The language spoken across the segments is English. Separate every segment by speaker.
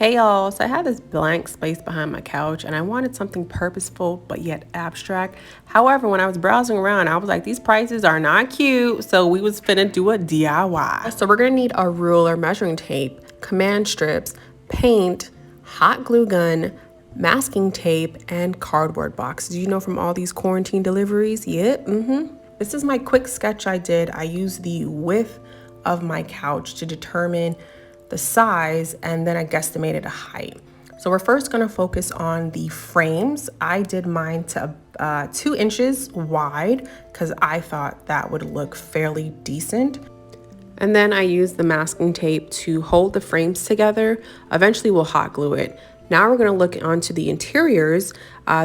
Speaker 1: Hey y'all, so I had this blank space behind my couch and I wanted something purposeful but yet abstract. However, when I was browsing around, I was like, these prices are not cute. So we was finna do a DIY. So we're gonna need a ruler, measuring tape, command strips, paint, hot glue gun, masking tape, and cardboard boxes. You know, from all these quarantine deliveries? Yep, This is my quick sketch I did. I used the width of my couch to determine the size, and then I guesstimated a height. So we're first gonna focus on the frames. I did mine to 2 inches wide because I thought that would look fairly decent. And then I used the masking tape to hold the frames together. Eventually we'll hot glue it. Now we're gonna look onto the interiors.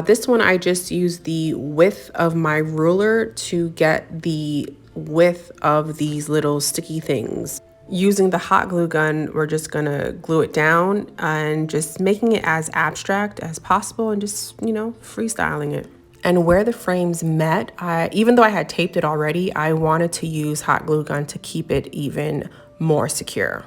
Speaker 1: This one I just used the width of my ruler to get the width of these little sticky things. Using the hot glue gun, we're just gonna glue it down and just making it as abstract as possible and just, freestyling it. And where the frames met, even though I had taped it already, I wanted to use hot glue gun to keep it even more secure.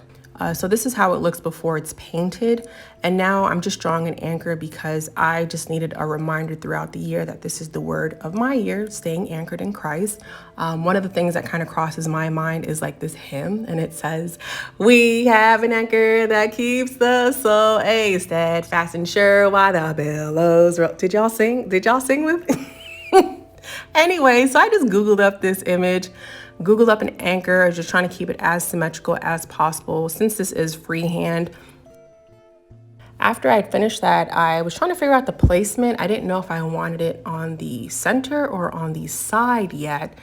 Speaker 1: So this is how it looks before it's painted. And now I'm just drawing an anchor because I just needed a reminder throughout the year that this is the word of my year, staying anchored in Christ. One of the things that kind of crosses my mind is like this hymn, and it says, "We have an anchor that keeps the soul steadfast and sure while the billows roll." Did y'all sing? Did y'all sing with me? Anyway, so I just Googled up this image, Googled up an anchor, just trying to keep it as symmetrical as possible since this is freehand. After I'd finished that, I was trying to figure out the placement. I didn't know if I wanted it on the center or on the side yet.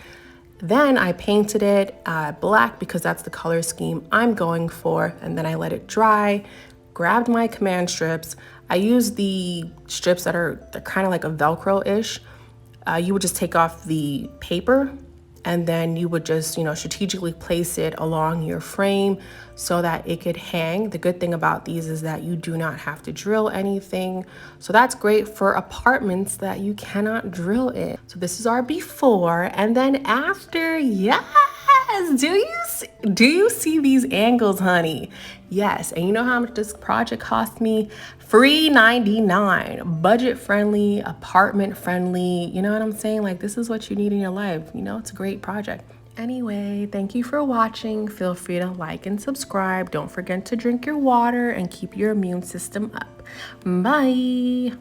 Speaker 1: Then I painted it black because that's the color scheme I'm going for, and then I let it dry, grabbed my command strips. I used the strips they're kind of like a Velcro-ish. You would just take off the paper and then you would just, strategically place it along your frame so that it could hang. The good thing about these is that you do not have to drill anything. So that's great for apartments that you cannot drill in. So this is our before, and then after, yes! Do you see these angles, honey? Yes, and you know how much this project cost me? Free $99, budget friendly, apartment friendly. You know what I'm saying? Like, this is what you need in your life. It's a great project. Anyway, thank you for watching. Feel free to like and subscribe. Don't forget to drink your water and keep your immune system up. Bye.